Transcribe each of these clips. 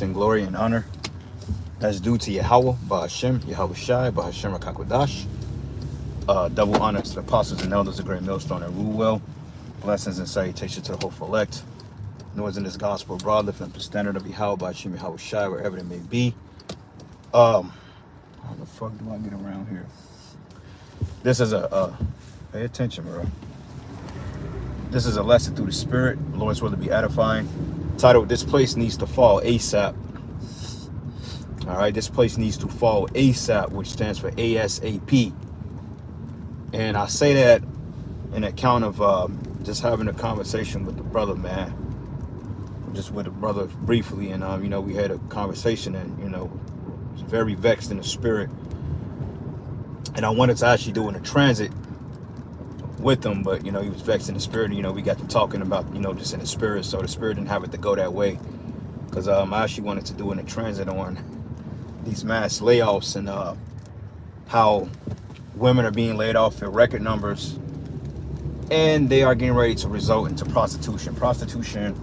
and glory and honor that's due to Yahweh, Bahashem, Yahweh Shai, Bahashem Rakakwadash. Double honor to the apostles and elders, the great millstone and rule well. Blessings and salutations to the hopeful elect. Noise in this gospel broadly from the standard of Yahweh, Bahashem, Yahweh Shai, wherever it may be. How the fuck do I get around here? This is pay attention, bro. This is a lesson through the spirit. The Lord's will to be edifying. Titled, This Place Needs to Fall ASAP. All right, this place needs to fall ASAP, which stands for ASAP. And I say that in account of just having a conversation with the brother, man. Just with the brother briefly. And, you know, we had a conversation and, you know, was very vexed in the spirit. And I wanted to actually do in a transit with him, but, you know, he was vexed in the spirit. And, you know, we got to talking about, you know, just in the spirit. So the spirit didn't have it to go that way. Because I actually wanted to do in a transit on these mass layoffs and how women are being laid off in record numbers. And they are getting ready to result into prostitution. Prostitution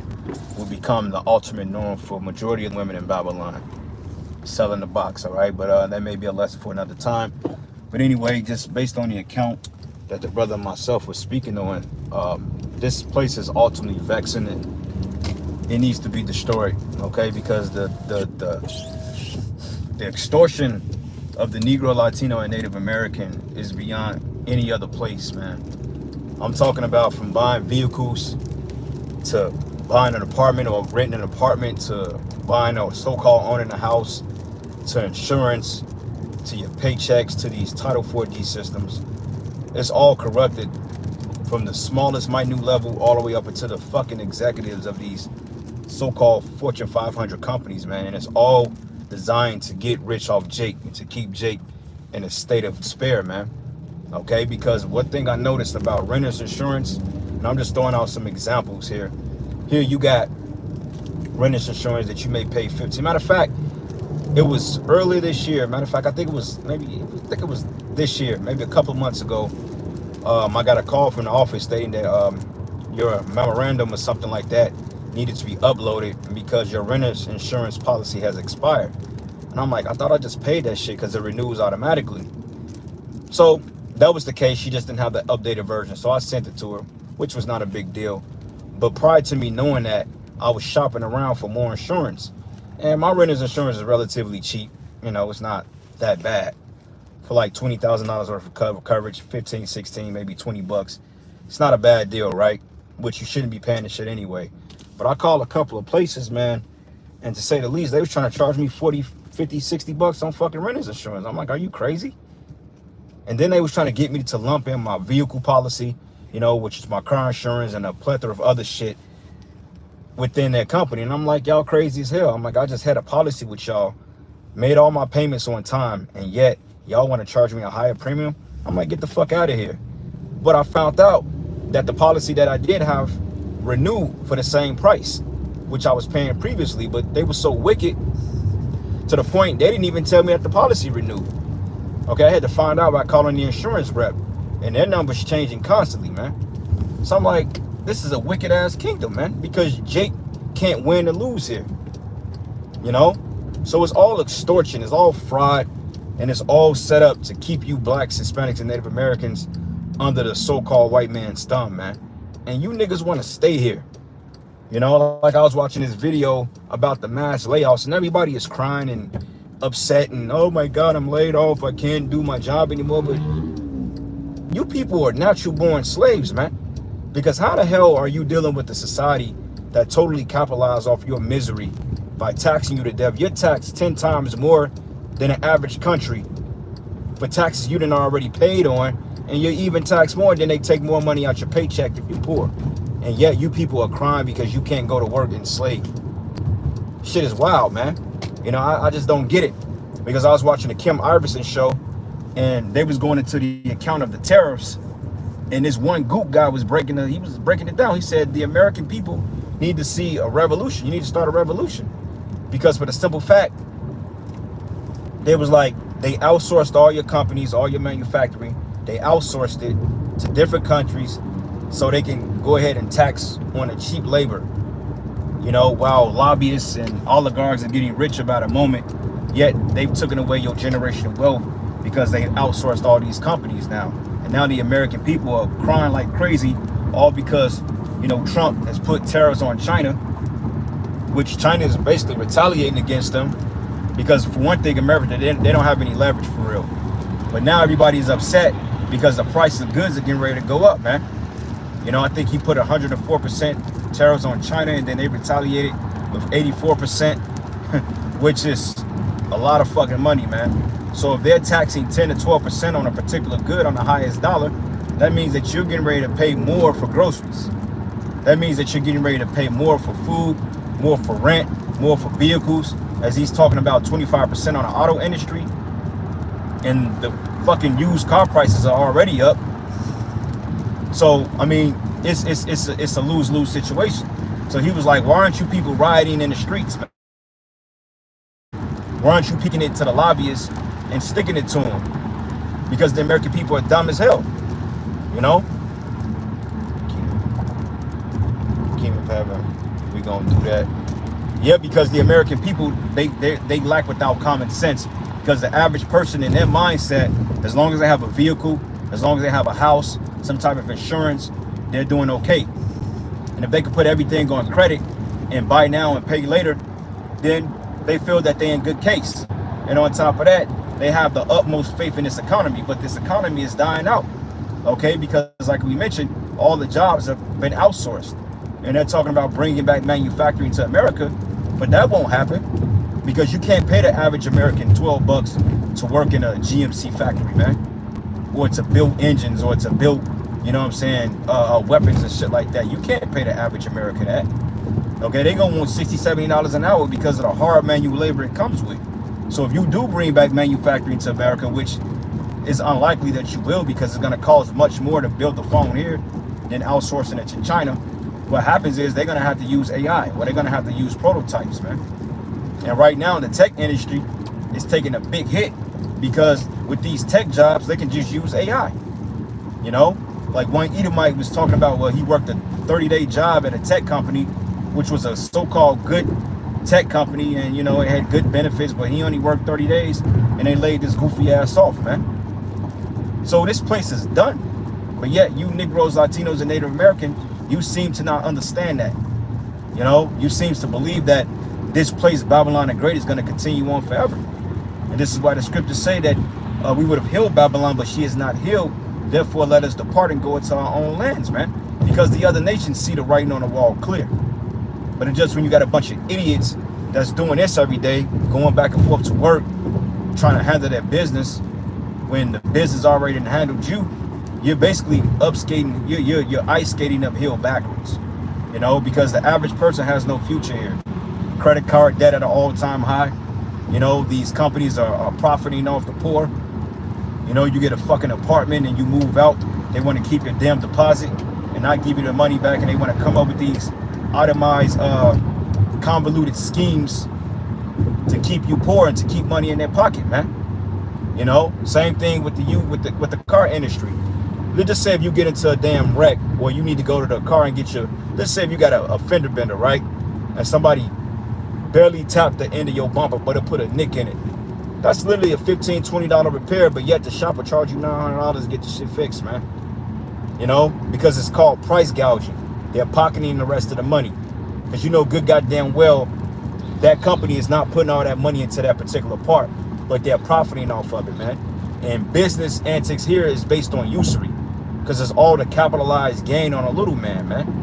will become the ultimate norm for majority of women in Babylon. Selling the box, all right? But that may be a lesson for another time. But anyway, just based on the account that the brother and myself was speaking on, this place is ultimately vexing and it needs to be destroyed, okay? Because the extortion of the Negro, Latino, and Native American is beyond any other place, man. I'm talking about from buying vehicles to buying an apartment or renting an apartment to buying or so-called owning a house to insurance to your paychecks to these Title 4D systems. It's all corrupted from the smallest minute level all the way up into the fucking executives of these so-called Fortune 500 companies, man. And it's all designed to get rich off Jake and to keep Jake in a state of despair, man. Okay, because one thing I noticed about renters insurance, and I'm just throwing out some examples here. Here you got renters insurance that you may pay $15. Matter of fact, it was earlier this year. Matter of fact, I think it was this year, maybe a couple months ago. I got a call from the office stating that your memorandum or something like that needed to be uploaded because your renter's insurance policy has expired. And I'm like, I thought I just paid that shit because it renews automatically. So that was the case. She just didn't have the updated version. So I sent it to her, which was not a big deal. But prior to me knowing that, I was shopping around for more insurance. And my renter's insurance is relatively cheap. You know, it's not that bad. For like $20,000 worth of coverage, 15, 16, maybe 20 bucks. It's not a bad deal, right? Which you shouldn't be paying this shit anyway. But I called a couple of places, man. And to say the least, they was trying to charge me 40, 50, 60 bucks on fucking renter's insurance. I'm like, are you crazy? And then they was trying to get me to lump in my vehicle policy, you know, which is my car insurance and a plethora of other shit within their company. And I'm like, y'all crazy as hell. I'm like, I just had a policy with y'all, made all my payments on time, and yet y'all want to charge me a higher premium? I'm like, get the fuck out of here. But I found out that the policy that I did have renewed for the same price, which I was paying previously, but they were so wicked to the point they didn't even tell me that the policy renewed. Okay, I had to find out by calling the insurance rep, and their number's changing constantly, man. So I'm like, this is a wicked ass kingdom, man, because Jake can't win or lose here, you know? So it's all extortion, it's all fraud, and it's all set up to keep you blacks, Hispanics, and Native Americans under the so-called white man's thumb, man. And you niggas want to stay here. You know, like I was watching this video about the mass layoffs, and everybody is crying and upset and, oh my God, I'm laid off, I can't do my job anymore. But you people are natural born slaves, man. Because how the hell are you dealing with a society that totally capitalizes off your misery by taxing you to death? You're taxed 10 times more than an average country for taxes you done already paid on, and you're even taxed more, then they take more money out your paycheck if you're poor. And yet you people are crying because you can't go to work enslaved. Shit is wild, man. You know, I just don't get it. Because I was watching the Kim Iverson show, and they was going into the account of the tariffs, and this one goop guy was breaking it down. He said the American people need to see a revolution. You need to start a revolution. Because for the simple fact, they was like, they outsourced all your companies, all your manufacturing. They outsourced it to different countries so they can go ahead and tax on a cheap labor. You know, while lobbyists and oligarchs are getting rich about a moment, yet they've taken away your generational wealth because they outsourced all these companies now. And now the American people are crying like crazy, all because, you know, Trump has put tariffs on China, which China is basically retaliating against them because, for one thing, America, they don't have any leverage for real. But now everybody's upset because the price of goods are getting ready to go up, man. You know, I think he put 104% tariffs on China, and then they retaliated with 84%, which is a lot of fucking money, man. So if they're taxing 10 to 12% on a particular good on the highest dollar, that means that you're getting ready to pay more for groceries. That means that you're getting ready to pay more for food, more for rent, more for vehicles, as he's talking about 25% on the auto industry. And the fucking used car prices are already up. So, I mean, it's a lose-lose situation. So he was like, why aren't you people rioting in the streets, man? Why aren't you picking it to the lobbyists and sticking it to them? Because the American people are dumb as hell, you know? Keep having, we gonna do that. Yeah, because the American people, they lack without common sense. Because the average person in their mindset, as long as they have a vehicle, as long as they have a house, some type of insurance, they're doing okay. And if they could put everything on credit and buy now and pay later, then they feel that they're in good case. And on top of that, they have the utmost faith in this economy. But this economy is dying out, okay? Because like we mentioned, all the jobs have been outsourced. And they're talking about bringing back manufacturing to America, but that won't happen because you can't pay the average American $12 to work in a GMC factory, man. Or to build engines, or to build, you know what I'm saying, weapons and shit like that. You can't pay the average American that. Okay, they gonna want $60, $70 an hour because of the hard manual labor it comes with. So if you do bring back manufacturing to America, which is unlikely that you will because it's gonna cost much more to build the phone here than outsourcing it to China, what happens is they're gonna have to use AI, or they're gonna have to use prototypes, man. And right now the tech industry is taking a big hit because with these tech jobs, they can just use AI. You know, like one Edomite was talking about, well, he worked a 30-day job at a tech company, which was a so-called good tech company, and you know, it had good benefits, but he only worked 30 days and they laid this goofy ass off, man. So this place is done. But yet you Negroes, Latinos, and Native American, you seem to not understand that. You know, you seem to believe that this place, Babylon the Great, is going to continue on forever. And this is why the scriptures say that we would have healed Babylon, but she is not healed. Therefore, let us depart and go into our own lands, man. Because the other nations see the writing on the wall clear. But it's just when you got a bunch of idiots that's doing this every day, going back and forth to work, trying to handle their business, when the business already handled you, you're basically upskating, you're ice skating uphill backwards. You know, because the average person has no future here. Credit card debt at an all-time high. You know, these companies are profiting off the poor. You know, you get a fucking apartment and you move out. They want to keep your damn deposit and not give you the money back. And they want to come up with these itemized, convoluted schemes to keep you poor and to keep money in their pocket, man. You know, same thing with the car industry. Let's just say if you get into a damn wreck, or you need to go to the car and get your, let's say if you got a fender bender, right? And somebody barely tapped the end of your bumper, but it put a nick in it. That's literally a $15, $20 repair, but yet the shop will charge you $900 to get the shit fixed, man. You know, because it's called price gouging. They're pocketing the rest of the money. Because you know good goddamn well that company is not putting all that money into that particular part, but they're profiting off of it, man. And business antics here is based on usury, because it's all the capitalized gain on a little man.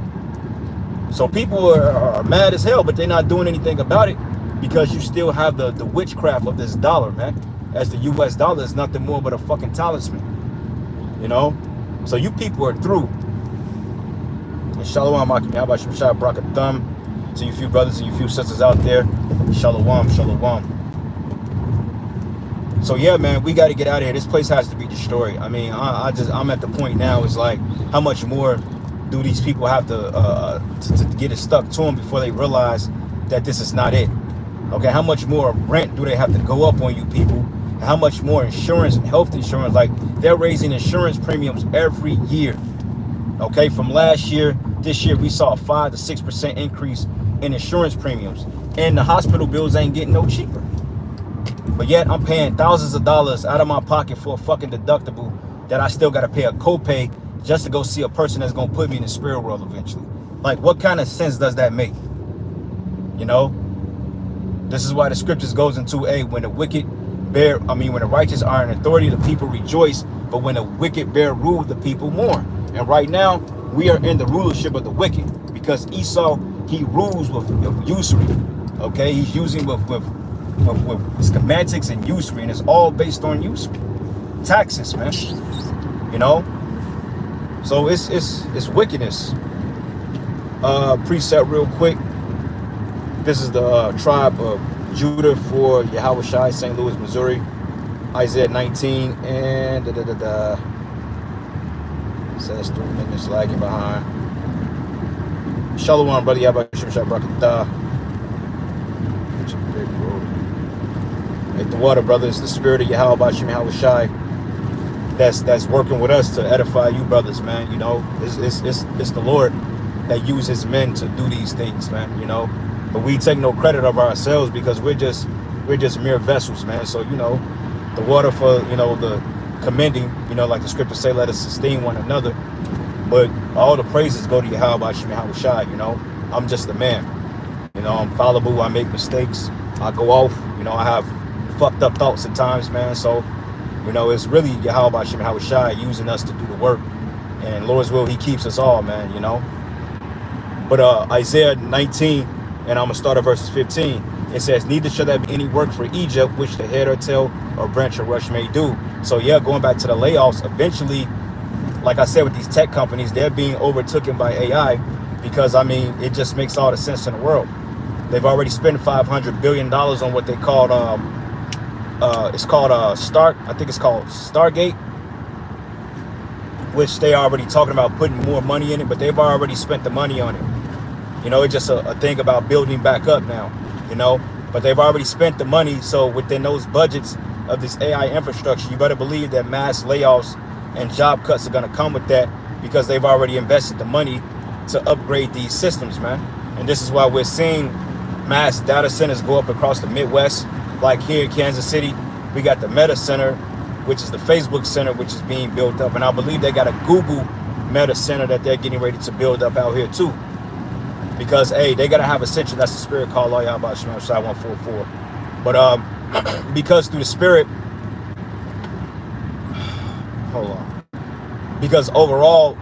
So people are mad as hell, but they're not doing anything about it because you still have the witchcraft of this dollar, man. As the US dollar is nothing more but a fucking talisman, you know? So you people are through. And Shalom, Akim, how about you, Shah Brak a thumb to you few brothers and you few sisters out there. Shalom, shalom. So yeah, man, we got to get out of here. This place has to be destroyed. I mean, I'm at the point now. It's like, how much more do these people have to get it stuck to them before they realize that this is not it? Okay, how much more rent do they have to go up on you people? And how much more insurance and health insurance? Like, they're raising insurance premiums every year. Okay, from last year, this year we saw a 5 to 6% increase in insurance premiums, and the hospital bills ain't getting no cheaper. But yet I'm paying thousands of dollars out of my pocket for a fucking deductible that I still got to pay a copay just to go see a person that's going to put me in the spirit world eventually. Like, what kind of sense does that make? You know, this is why the scriptures goes into, when the when the righteous are in authority, the people rejoice, but when the wicked bear rule, the people mourn. And right now, we are in the rulership of the wicked, because Esau, he rules with usury. Okay, he's using with schematics and usury, and it's all based on usury, taxes, man. You know, so it's wickedness. Precept real quick. This is the tribe of Judah for Yahushua, St. Louis, Missouri. Isaiah 19 and It says 3 minutes lagging behind. Shalom, brother. Yabba Shem Shabrakatah. Like the water, brothers, the spirit of Yahweh Bashim Yahushai that's working with us to edify you, brothers, man. You know, it's the Lord that uses men to do these things, man. You know, but we take no credit of ourselves because we're just mere vessels, man. So, you know, the water for, you know, the commending, you know, like the scriptures say, let us esteem one another. But all the praises go to Yahweh Bashim Yahushai. You know, I'm just a man. You know, I'm fallible. I make mistakes. I go off. You know, I have fucked up thoughts at times, man. So, you know, it's really Yahweh Bashim Yahushai using us to do the work. And Lord's will, he keeps us all, man, you know. But Isaiah 19, and I'm going to start at verses 15. It says, neither shall there be any work for Egypt, which the head or tail or branch or rush may do. So, yeah, going back to the layoffs, eventually, like I said, with these tech companies, they're being overtaken by AI because, I mean, it just makes all the sense in the world. They've already spent $500 billion on what they called, it's called I think it's called Stargate, which they already talking about putting more money in it, but they've already spent the money on it. You know, it's just a thing about building back up now, you know, but they've already spent the money. So within those budgets of this AI infrastructure, you better believe that mass layoffs and job cuts are going to come with that because they've already invested the money to upgrade these systems, man. And this is why we're seeing mass data centers go up across the Midwest. Like here in Kansas City, we got the Meta Center, which is the Facebook Center, which is being built up. And I believe they got a Google Meta Center that they're getting ready to build up out here too. Because, hey, they got to have a center. That's the spirit called Law Yahweh Shemel Shai 144. But because through the spirit, hold on. Because overall,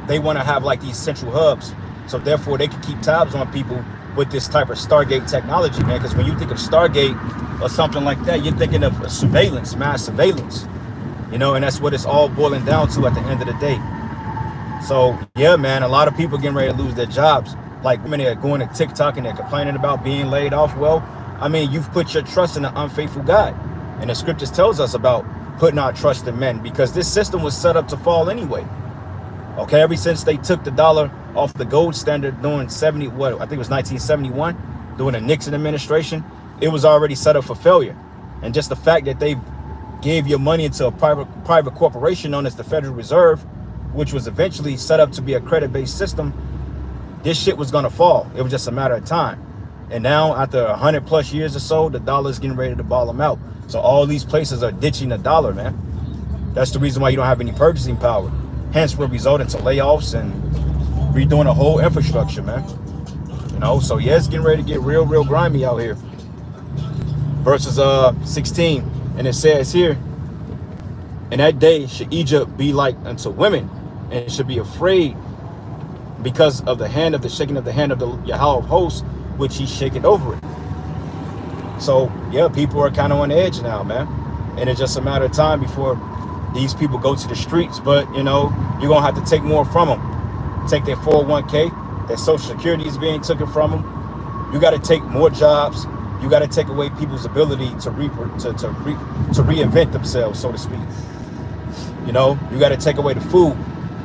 they want to have like these central hubs. So therefore, they can keep tabs on people with this type of Stargate technology, man. Because when you think of Stargate or something like that, you're thinking of surveillance, mass surveillance, you know, and that's what it's all boiling down to at the end of the day. So yeah, man, a lot of people getting ready to lose their jobs. Like women are going to TikTok and they're complaining about being laid off. Well, I mean, you've put your trust in an unfaithful God, and the scriptures tells us about putting our trust in men, because this system was set up to fall anyway. Okay, ever since they took the dollar off the gold standard during I think it was 1971, during the Nixon administration, it was already set up for failure. And just the fact that they gave your money into a private corporation known as the Federal Reserve, which was eventually set up to be a credit-based system, this shit was gonna fall. It was just a matter of time. And now, after 100+ years or so, the dollar's getting ready to ball them out. So all these places are ditching the dollar, man. That's the reason why you don't have any purchasing power. Hence, will result into layoffs and redoing the whole infrastructure, man. You know, so yeah, it's getting ready to get real grimy out here. Verses 16, and it says here, in that day should Egypt be like unto women, and should be afraid because of the hand of the shaking of the hand of the Yahweh of hosts, which he shaketh over it. So yeah, people are kind of on edge now, man. And it's just a matter of time before these people go to the streets. But you know, you're gonna have to take more from them. Take their 401k, their social security is being taken from them. You got to take more jobs. You got to take away people's ability to reinvent themselves, so to speak. You know, you got to take away the food,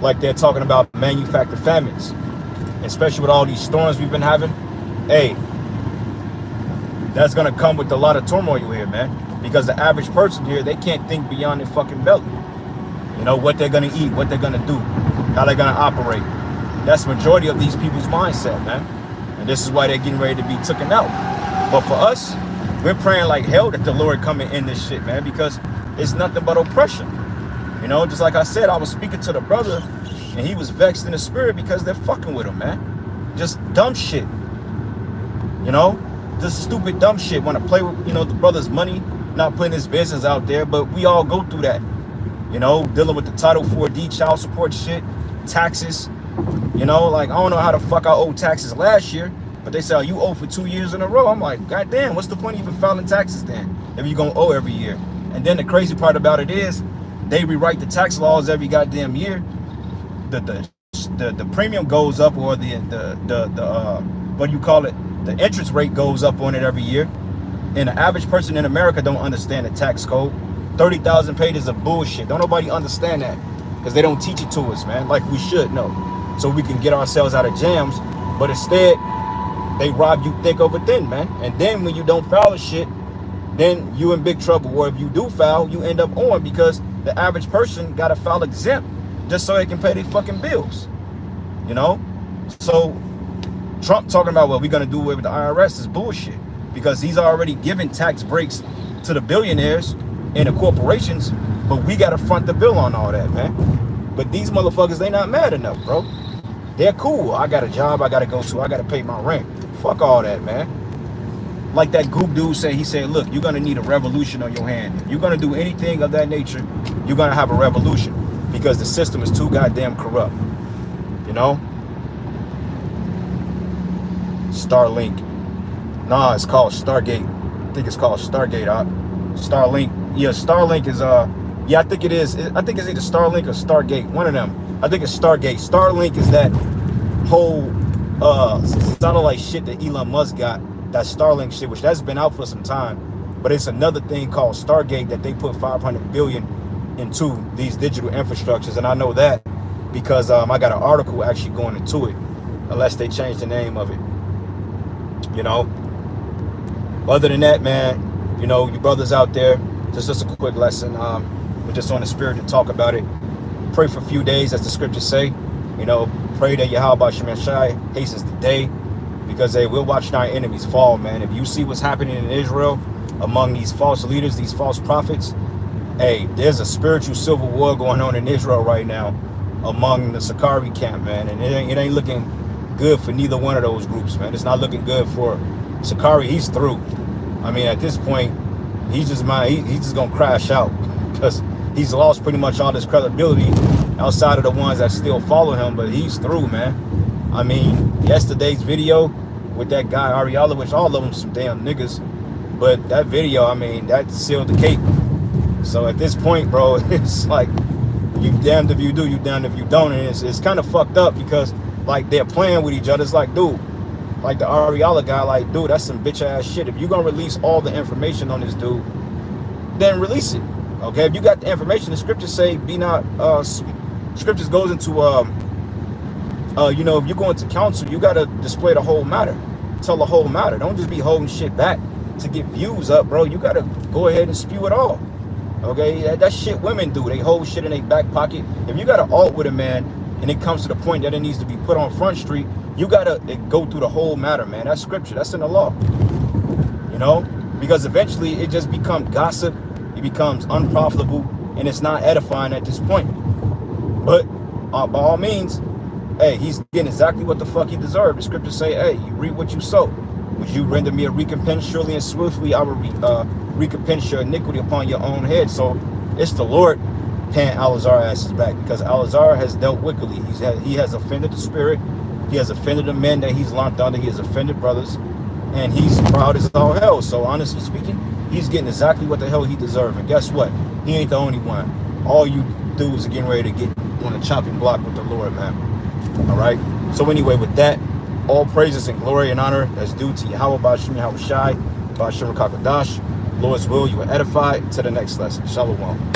like they're talking about manufactured famines, especially with all these storms we've been having. Hey, that's gonna come with a lot of turmoil here, man, because the average person here, they can't think beyond their fucking belly. You know, what they're gonna eat, what they're gonna do, how they're gonna operate. That's the majority of these people's mindset, man. And this is why they're getting ready to be taken out. But for us, we're praying like hell that the Lord come and end this shit, man, because it's nothing but oppression. You know, just like I said, I was speaking to the brother and he was vexed in the spirit because they're fucking with him, man. Just dumb shit. You know, just stupid dumb shit. Want to play with, you know, the brother's money, not putting his business out there, but we all go through that. You know, dealing with the Title 4D child support shit, taxes. You know, like, I don't know how the fuck I owe taxes last year, but they say, oh, you owe for 2 years in a row. I'm like, God damn, what's the point of even filing taxes then, if you're gonna owe every year? And then the crazy part about it is, they rewrite the tax laws every goddamn year. The premium goes up, or the what do you call it? The interest rate goes up on it every year. And the average person in America don't understand the tax code. 30,000 pages of bullshit. Don't nobody understand that, because they don't teach it to us, man, like we should know, so we can get ourselves out of jams. But instead, they rob you thick over thin, man. And then when you don't file the shit, then you in big trouble. Or if you do file, you end up on, because the average person got to file exempt just so they can pay their fucking bills. You know? So Trump talking about what we're going to do with the IRS is bullshit, because he's already given tax breaks to the billionaires and the corporations, but we got to front the bill on all that, man. But these motherfuckers, they not mad enough, bro. They're cool. I got a job I got to go to. I got to pay my rent. Fuck all that, man. Like that goop dude said, he said, look, you're going to need a revolution on your hand. If you're going to do anything of that nature, you're going to have a revolution, because the system is too goddamn corrupt. You know? Starlink. Nah, it's called Stargate. I think it's called Stargate. Starlink. Yeah, Starlink is, yeah, I think it is. I think it's either Starlink or Stargate. One of them. I think it's Stargate. Starlink is that whole satellite shit that Elon Musk got. That Starlink shit, which that's been out for some time. But it's another thing called Stargate that they put 500 billion into these digital infrastructures. And I know that because I got an article actually going into it, unless they change the name of it. You know? Other than that, man, you know, you brothers out there, just a quick lesson. We're just on the spirit to talk about it. Pray for a few days, as the scriptures say. You know, pray that Yahweh Shem Shai hastens the day, because hey, we're watching our enemies fall, man. If you see what's happening in Israel among these false leaders, these false prophets, hey, there's a spiritual civil war going on in Israel right now among the Sakari camp, man. And it ain't looking good for neither one of those groups, man. It's not looking good for Sakari. He's through. I mean, at this point, he's just gonna crash out, because he's lost pretty much all his credibility outside of the ones that still follow him. But he's through, man. I mean, yesterday's video with that guy Ariella, which all of them some damn niggas, but that video, I mean, that sealed the cake. So at this point, bro, it's like, you damned if you do, you damned if you don't. And it's kind of fucked up, because like they're playing with each other. It's like, dude, like the Ariella guy, like, dude, that's some bitch ass shit. If you're gonna release all the information on this dude, then release it. Okay, if you got the information, the scriptures say, be not, scriptures goes into, you know, if you're going to counsel, you got to display the whole matter. Tell the whole matter. Don't just be holding shit back to get views up, bro. You got to go ahead and spew it all. Okay, that shit women do. They hold shit in their back pocket. If you got to alt with a man and it comes to the point that it needs to be put on Front Street, you got to go through the whole matter, man. That's scripture. That's in the law. You know, because eventually it just becomes gossip. It becomes unprofitable, and it's not edifying at this point. But by all means, hey, he's getting exactly what the fuck he deserved. The scriptures say, hey, you reap what you sow. Would you render me a recompense? Surely and swiftly I will recompense your iniquity upon your own head. So it's the Lord paying Alazar asses back, because Alazar has dealt wickedly. He has offended the spirit. He has offended the men that he's locked under. He has offended brothers, and he's proud as all hell. So honestly speaking, he's getting exactly what the hell he deserves. And guess what? He ain't the only one. All you dudes are getting ready to get on a chopping block with the Lord, man. All right. So anyway, with that, all praises and glory and honor that's due to Yahweh Bashim Yahweh Shai, Bashim Kakadash. Lord's will, you are edified. To the next lesson. Shalom.